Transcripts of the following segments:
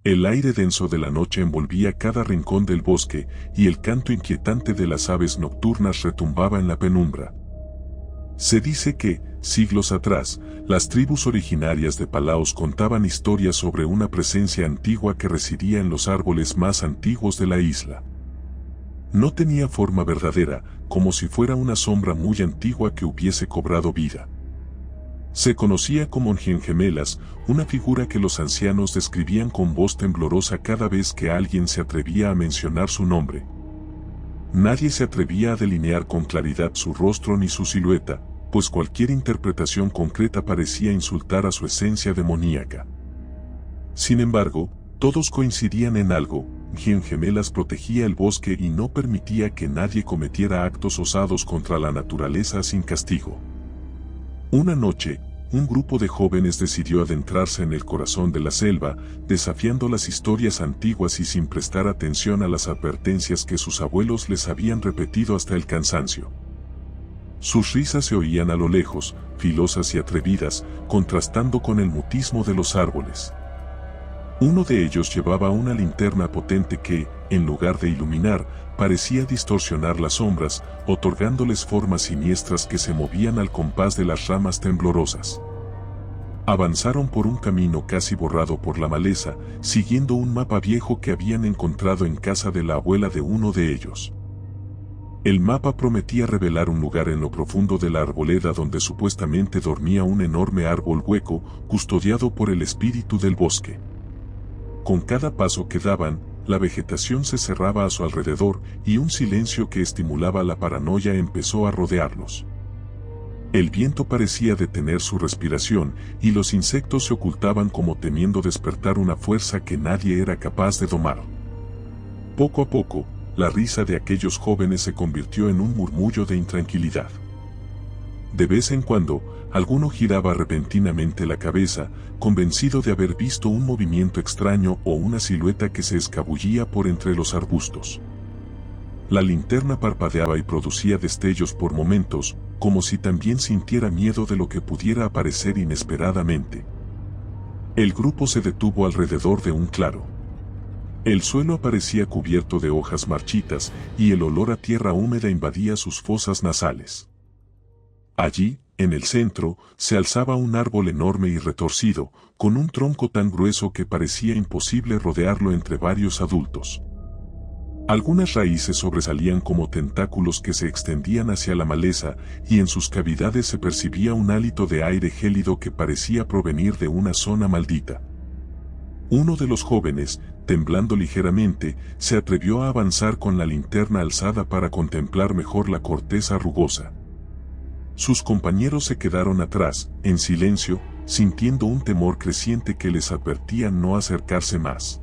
El aire denso de la noche envolvía cada rincón del bosque y el canto inquietante de las aves nocturnas retumbaba en la penumbra. Se dice que, siglos atrás, las tribus originarias de Palaos contaban historias sobre una presencia antigua que residía en los árboles más antiguos de la isla. No tenía forma verdadera, como si fuera una sombra muy antigua que hubiese cobrado vida. Se conocía como Njenjemelas, una figura que los ancianos describían con voz temblorosa cada vez que alguien se atrevía a mencionar su nombre. Nadie se atrevía a delinear con claridad su rostro ni su silueta, pues cualquier interpretación concreta parecía insultar a su esencia demoníaca. Sin embargo, todos coincidían en algo: Njenjemelas protegía el bosque y no permitía que nadie cometiera actos osados contra la naturaleza sin castigo. Una noche, un grupo de jóvenes decidió adentrarse en el corazón de la selva, desafiando las historias antiguas y sin prestar atención a las advertencias que sus abuelos les habían repetido hasta el cansancio. Sus risas se oían a lo lejos, filosas y atrevidas, contrastando con el mutismo de los árboles. Uno de ellos llevaba una linterna potente que, en lugar de iluminar, parecía distorsionar las sombras, otorgándoles formas siniestras que se movían al compás de las ramas temblorosas. Avanzaron por un camino casi borrado por la maleza, siguiendo un mapa viejo que habían encontrado en casa de la abuela de uno de ellos. El mapa prometía revelar un lugar en lo profundo de la arboleda donde supuestamente dormía un enorme árbol hueco, custodiado por el espíritu del bosque. Con cada paso que daban, la vegetación se cerraba a su alrededor y un silencio que estimulaba la paranoia empezó a rodearlos. El viento parecía detener su respiración y los insectos se ocultaban como temiendo despertar una fuerza que nadie era capaz de domar. Poco a poco, la risa de aquellos jóvenes se convirtió en un murmullo de intranquilidad. De vez en cuando, alguno giraba repentinamente la cabeza, convencido de haber visto un movimiento extraño o una silueta que se escabullía por entre los arbustos. La linterna parpadeaba y producía destellos por momentos, como si también sintiera miedo de lo que pudiera aparecer inesperadamente. El grupo se detuvo alrededor de un claro. El suelo aparecía cubierto de hojas marchitas y el olor a tierra húmeda invadía sus fosas nasales. Allí, en el centro, se alzaba un árbol enorme y retorcido, con un tronco tan grueso que parecía imposible rodearlo entre varios adultos. Algunas raíces sobresalían como tentáculos que se extendían hacia la maleza, y en sus cavidades se percibía un hálito de aire gélido que parecía provenir de una zona maldita. Uno de los jóvenes, temblando ligeramente, se atrevió a avanzar con la linterna alzada para contemplar mejor la corteza rugosa. Sus compañeros se quedaron atrás, en silencio, sintiendo un temor creciente que les advertía no acercarse más.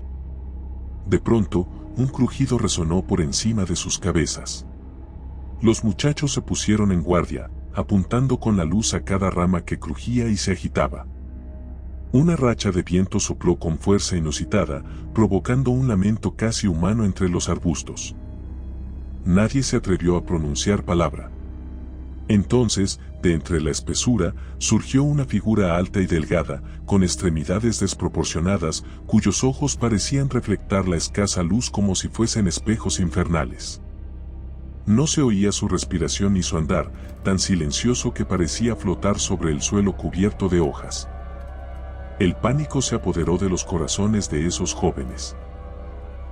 De pronto, un crujido resonó por encima de sus cabezas. Los muchachos se pusieron en guardia, apuntando con la luz a cada rama que crujía y se agitaba. Una racha de viento sopló con fuerza inusitada, provocando un lamento casi humano entre los arbustos. Nadie se atrevió a pronunciar palabra. Entonces, de entre la espesura, surgió una figura alta y delgada, con extremidades desproporcionadas, cuyos ojos parecían reflectar la escasa luz como si fuesen espejos infernales. No se oía su respiración ni su andar, tan silencioso que parecía flotar sobre el suelo cubierto de hojas. El pánico se apoderó de los corazones de esos jóvenes.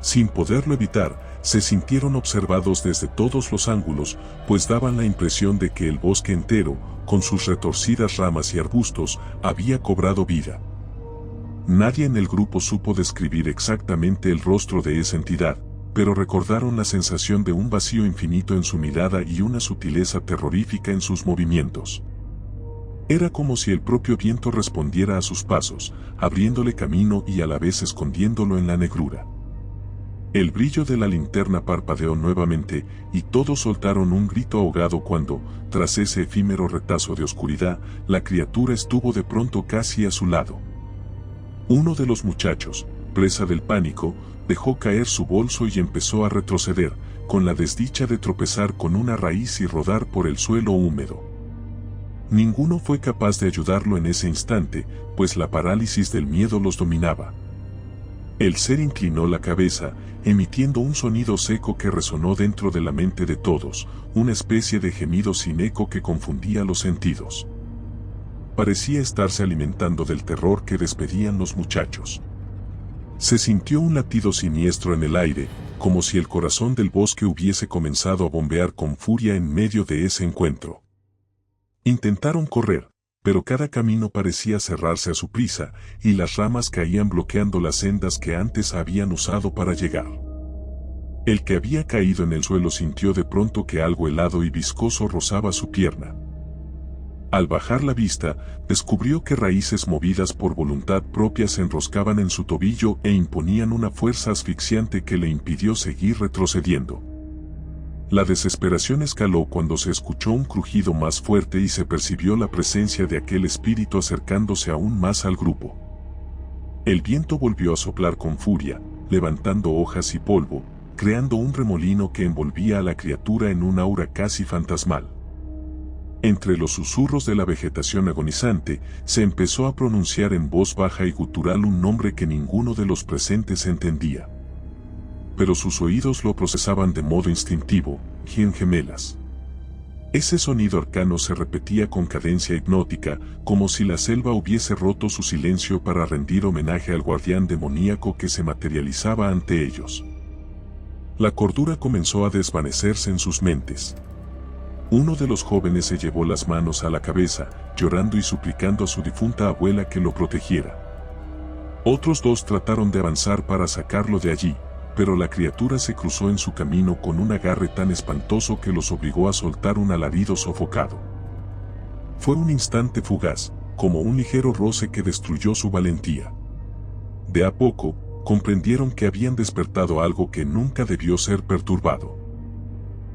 Sin poderlo evitar, se sintieron observados desde todos los ángulos, pues daban la impresión de que el bosque entero, con sus retorcidas ramas y arbustos, había cobrado vida. Nadie en el grupo supo describir exactamente el rostro de esa entidad, pero recordaron la sensación de un vacío infinito en su mirada y una sutileza terrorífica en sus movimientos. Era como si el propio viento respondiera a sus pasos, abriéndole camino y a la vez escondiéndolo en la negrura. El brillo de la linterna parpadeó nuevamente, y todos soltaron un grito ahogado cuando, tras ese efímero retazo de oscuridad, la criatura estuvo de pronto casi a su lado. Uno de los muchachos, presa del pánico, dejó caer su bolso y empezó a retroceder, con la desdicha de tropezar con una raíz y rodar por el suelo húmedo. Ninguno fue capaz de ayudarlo en ese instante, pues la parálisis del miedo los dominaba. El ser inclinó la cabeza, emitiendo un sonido seco que resonó dentro de la mente de todos, una especie de gemido sin eco que confundía los sentidos. Parecía estarse alimentando del terror que despedían los muchachos. Se sintió un latido siniestro en el aire, como si el corazón del bosque hubiese comenzado a bombear con furia en medio de ese encuentro. Intentaron correr, pero cada camino parecía cerrarse a su prisa, y las ramas caían bloqueando las sendas que antes habían usado para llegar. El que había caído en el suelo sintió de pronto que algo helado y viscoso rozaba su pierna. Al bajar la vista, descubrió que raíces movidas por voluntad propia se enroscaban en su tobillo e imponían una fuerza asfixiante que le impidió seguir retrocediendo. La desesperación escaló cuando se escuchó un crujido más fuerte y se percibió la presencia de aquel espíritu acercándose aún más al grupo. El viento volvió a soplar con furia, levantando hojas y polvo, creando un remolino que envolvía a la criatura en un aura casi fantasmal. Entre los susurros de la vegetación agonizante, se empezó a pronunciar en voz baja y gutural un nombre que ninguno de los presentes entendía. Pero sus oídos lo procesaban de modo instintivo: Gemelas. Ese sonido arcano se repetía con cadencia hipnótica, como si la selva hubiese roto su silencio para rendir homenaje al guardián demoníaco que se materializaba ante ellos. La cordura comenzó a desvanecerse en sus mentes. Uno de los jóvenes se llevó las manos a la cabeza, llorando y suplicando a su difunta abuela que lo protegiera. Otros dos trataron de avanzar para sacarlo de allí, pero la criatura se cruzó en su camino con un agarre tan espantoso que los obligó a soltar un alarido sofocado. Fue un instante fugaz, como un ligero roce que destruyó su valentía. De a poco, comprendieron que habían despertado algo que nunca debió ser perturbado.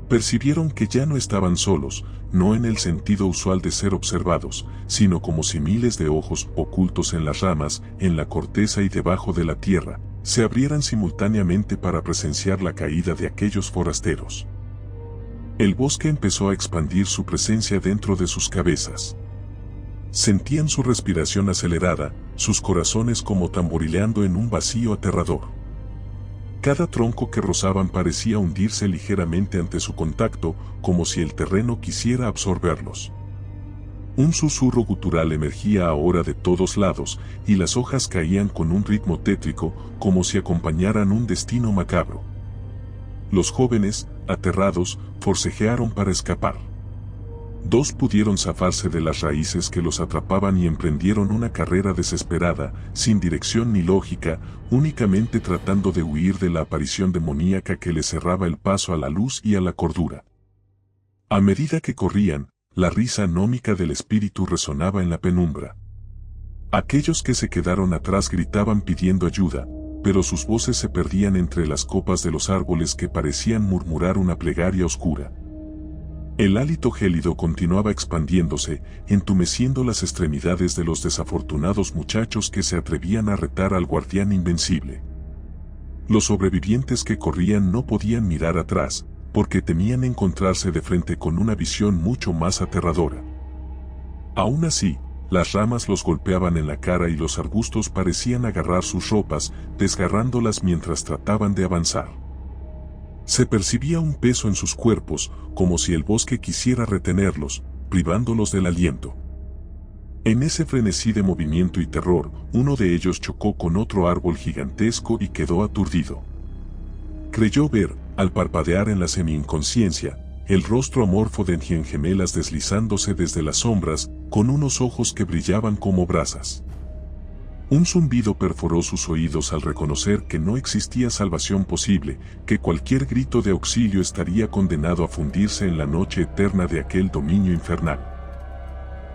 Percibieron que ya no estaban solos, no en el sentido usual de ser observados, sino como si miles de ojos ocultos en las ramas, en la corteza y debajo de la tierra, se abrieran simultáneamente para presenciar la caída de aquellos forasteros. El bosque empezó a expandir su presencia dentro de sus cabezas. Sentían su respiración acelerada, sus corazones como tamborileando en un vacío aterrador. Cada tronco que rozaban parecía hundirse ligeramente ante su contacto, como si el terreno quisiera absorberlos. Un susurro gutural emergía ahora de todos lados, y las hojas caían con un ritmo tétrico, como si acompañaran un destino macabro. Los jóvenes, aterrados, forcejearon para escapar. Dos pudieron zafarse de las raíces que los atrapaban y emprendieron una carrera desesperada, sin dirección ni lógica, únicamente tratando de huir de la aparición demoníaca que les cerraba el paso a la luz y a la cordura. A medida que corrían, la risa anómica del espíritu resonaba en la penumbra. Aquellos que se quedaron atrás gritaban pidiendo ayuda, pero sus voces se perdían entre las copas de los árboles que parecían murmurar una plegaria oscura. El hálito gélido continuaba expandiéndose, entumeciendo las extremidades de los desafortunados muchachos que se atrevían a retar al guardián invencible. Los sobrevivientes que corrían no podían mirar atrás, porque temían encontrarse de frente con una visión mucho más aterradora. Aún así, las ramas los golpeaban en la cara y los arbustos parecían agarrar sus ropas, desgarrándolas mientras trataban de avanzar. Se percibía un peso en sus cuerpos, como si el bosque quisiera retenerlos, privándolos del aliento. En ese frenesí de movimiento y terror, uno de ellos chocó con otro árbol gigantesco y quedó aturdido. Creyó ver, al parpadear en la semi-inconsciencia, el rostro amorfo de Gemelas deslizándose desde las sombras, con unos ojos que brillaban como brasas. Un zumbido perforó sus oídos al reconocer que no existía salvación posible, que cualquier grito de auxilio estaría condenado a fundirse en la noche eterna de aquel dominio infernal.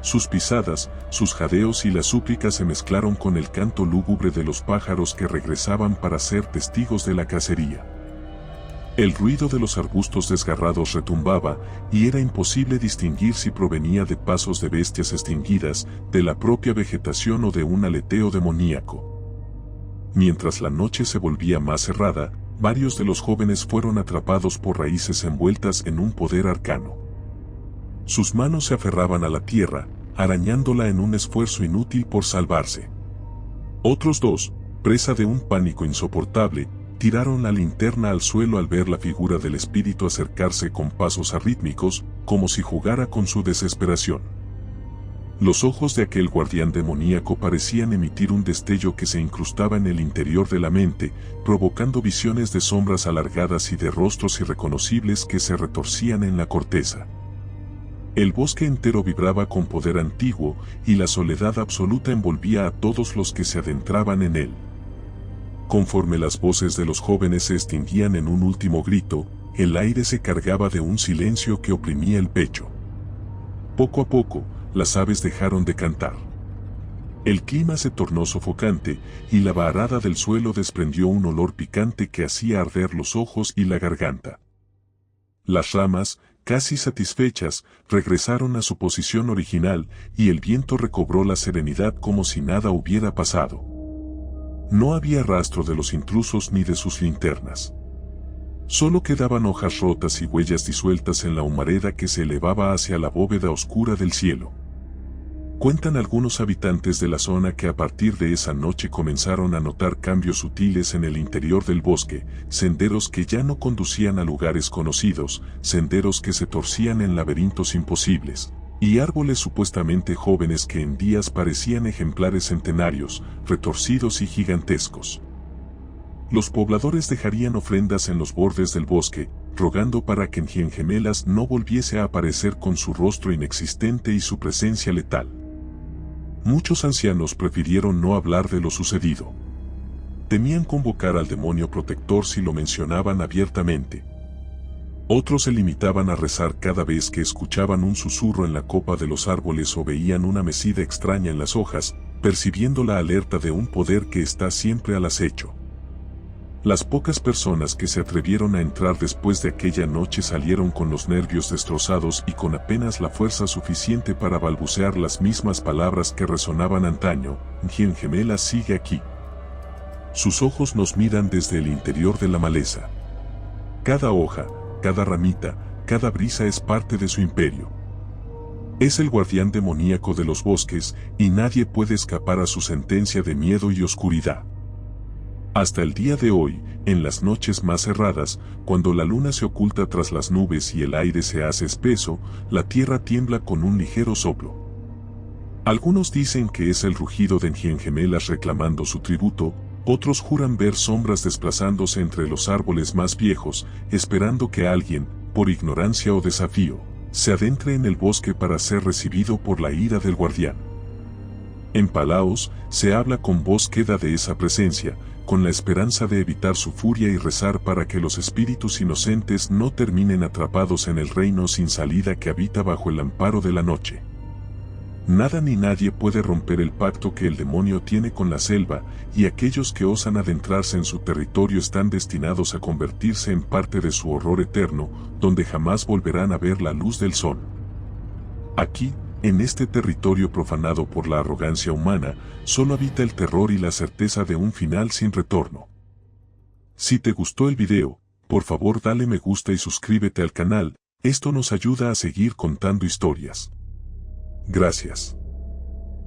Sus pisadas, sus jadeos y las súplicas se mezclaron con el canto lúgubre de los pájaros que regresaban para ser testigos de la cacería. El ruido de los arbustos desgarrados retumbaba, y era imposible distinguir si provenía de pasos de bestias extinguidas, de la propia vegetación o de un aleteo demoníaco. Mientras la noche se volvía más cerrada, varios de los jóvenes fueron atrapados por raíces envueltas en un poder arcano. Sus manos se aferraban a la tierra, arañándola en un esfuerzo inútil por salvarse. Otros dos, Presa de un pánico insoportable, tiraron la linterna al suelo al ver la figura del espíritu acercarse con pasos arrítmicos, como si jugara con su desesperación. Los ojos de aquel guardián demoníaco parecían emitir un destello que se incrustaba en el interior de la mente, provocando visiones de sombras alargadas y de rostros irreconocibles que se retorcían en la corteza. El bosque entero vibraba con poder antiguo, y la soledad absoluta envolvía a todos los que se adentraban en él. Conforme las voces de los jóvenes se extinguían en un último grito, el aire se cargaba de un silencio que oprimía el pecho. Poco a poco, las aves dejaron de cantar. El clima se tornó sofocante, y la varada del suelo desprendió un olor picante que hacía arder los ojos y la garganta. Las ramas, casi satisfechas, regresaron a su posición original, y el viento recobró la serenidad como si nada hubiera pasado. No había rastro de los intrusos ni de sus linternas. Solo quedaban hojas rotas y huellas disueltas en la humareda que se elevaba hacia la bóveda oscura del cielo. Cuentan algunos habitantes de la zona que a partir de esa noche comenzaron a notar cambios sutiles en el interior del bosque, senderos que ya no conducían a lugares conocidos, senderos que se torcían en laberintos imposibles, y árboles supuestamente jóvenes que en días parecían ejemplares centenarios, retorcidos y gigantescos. Los pobladores dejarían ofrendas en los bordes del bosque, rogando para que Njienjemelas no volviese a aparecer con su rostro inexistente y su presencia letal. Muchos ancianos prefirieron no hablar de lo sucedido. Temían convocar al demonio protector si lo mencionaban abiertamente. Otros se limitaban a rezar cada vez que escuchaban un susurro en la copa de los árboles o veían una mecida extraña en las hojas, percibiendo la alerta de un poder que está siempre al acecho. Las pocas personas que se atrevieron a entrar después de aquella noche salieron con los nervios destrozados y con apenas la fuerza suficiente para balbucear las mismas palabras que resonaban antaño: Njienjemelas sigue aquí. Sus ojos nos miran desde el interior de la maleza. Cada hoja, cada ramita, cada brisa es parte de su imperio. Es el guardián demoníaco de los bosques, y nadie puede escapar a su sentencia de miedo y oscuridad. Hasta el día de hoy, en las noches más cerradas, cuando la luna se oculta tras las nubes y el aire se hace espeso, la tierra tiembla con un ligero soplo. Algunos dicen que es el rugido de Njienjemelas reclamando su tributo, otros juran ver sombras desplazándose entre los árboles más viejos, esperando que alguien, por ignorancia o desafío, se adentre en el bosque para ser recibido por la ira del guardián. En Palaos, se habla con voz queda de esa presencia, con la esperanza de evitar su furia y rezar para que los espíritus inocentes no terminen atrapados en el reino sin salida que habita bajo el amparo de la noche. Nada ni nadie puede romper el pacto que el demonio tiene con la selva, y aquellos que osan adentrarse en su territorio están destinados a convertirse en parte de su horror eterno, donde jamás volverán a ver la luz del sol. Aquí, en este territorio profanado por la arrogancia humana, solo habita el terror y la certeza de un final sin retorno. Si te gustó el video, por favor dale me gusta y suscríbete al canal, esto nos ayuda a seguir contando historias. Gracias.